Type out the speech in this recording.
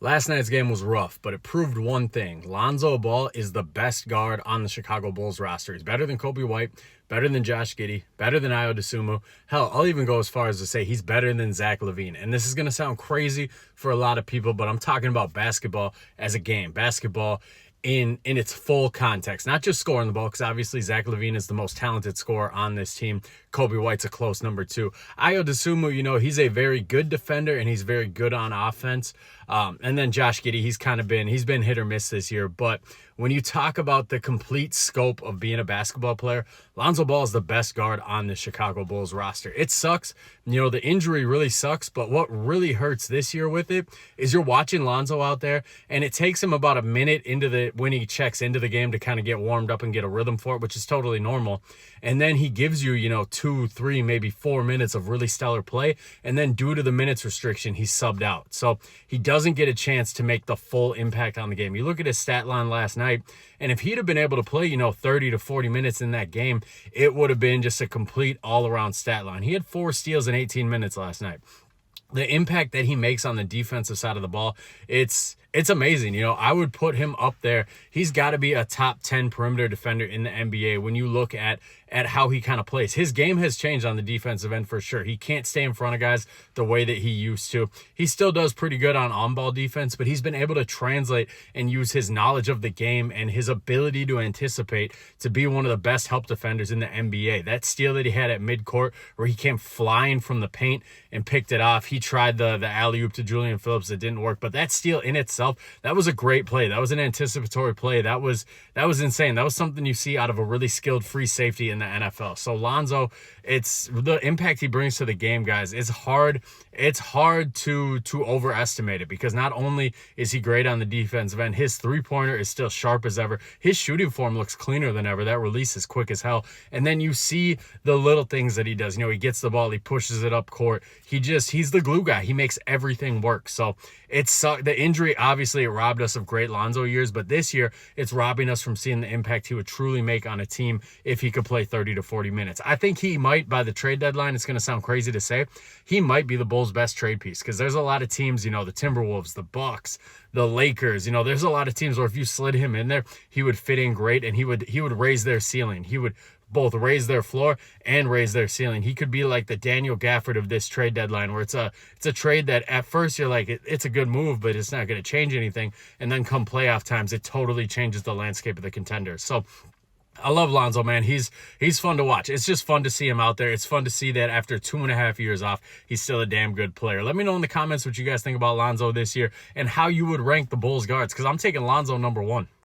Last night's game was rough, but it proved one thing. Lonzo Ball is the best guard on the Chicago Bulls roster. He's better than Kobe White, better than Josh Giddey, better than Ayo Dosunmu. Hell, I'll even go as far as to say he's better than Zach LaVine. And this is going to sound crazy for a lot of people, but I'm talking about basketball as a game. Basketball in its full context, not just scoring the ball, because obviously Zach LaVine is the most talented scorer on this team. Kobe White's a close number two. Ayo Dosunmu, he's a very good defender and he's very good on offense. And then Josh Giddey, he's been hit or miss this year. But when you talk about the complete scope of being a basketball player, Lonzo Ball is the best guard on the Chicago Bulls roster. It sucks. The injury really sucks, but what really hurts this year with it is you're watching Lonzo out there, and it takes him about a minute when he checks into the game to kind of get warmed up and get a rhythm for it, which is totally normal. And then he gives you, 2, 3, maybe 4 minutes of really stellar play. And then due to the minutes restriction, he's subbed out. So he doesn't get a chance to make the full impact on the game. You look at his stat line last night, and if he'd have been able to play, 30 to 40 minutes in that game, it would have been just a complete all-around stat line. He had 4 steals in 18 minutes last night. The impact that he makes on the defensive side of the ball, it's amazing. I would put him up there. He's got to be a top 10 perimeter defender in the NBA when you look at how he kind of plays. His game has changed on the defensive end for sure. He can't stay in front of guys the way that he used to. He still does pretty good on-ball defense, but he's been able to translate and use his knowledge of the game and his ability to anticipate to be one of the best help defenders in the NBA. That steal that he had at midcourt where he came flying from the paint and picked it off. He tried the alley-oop to Julian Phillips. It didn't work, but that steal in itself, that was a great play. That was an anticipatory play. That was insane. That was something you see out of a really skilled free safety in the NFL. So Lonzo, it's the impact he brings to the game, guys. It's hard to overestimate it, because not only is he great on the defensive end, his three-pointer is still sharp as ever. His shooting form looks cleaner than ever. That release is quick as hell. And then you see the little things that he does. He gets the ball, he pushes it up court. He's the glue guy. He makes everything work. So the injury, obviously, it robbed us of great Lonzo years, but this year it's robbing us from seeing the impact he would truly make on a team if he could play 30 to 40 minutes. I think he might, by the trade deadline, it's going to sound crazy to say, he might be the Bulls' best trade piece, because there's a lot of teams, the Timberwolves, the Bucks, the Lakers, there's a lot of teams where if you slid him in there, he would fit in great, and he would raise their ceiling. He would both raise their floor and raise their ceiling. He could be like the Daniel Gafford of this trade deadline, where it's a trade that at first you're like, it's a good move, but it's not going to change anything. And then come playoff times, it totally changes the landscape of the contenders. So I love Lonzo, man. He's fun to watch. It's just fun to see him out there. It's fun to see that after 2.5 years off, he's still a damn good player. Let me know in the comments what you guys think about Lonzo this year and how you would rank the Bulls guards, because I'm taking Lonzo number 1.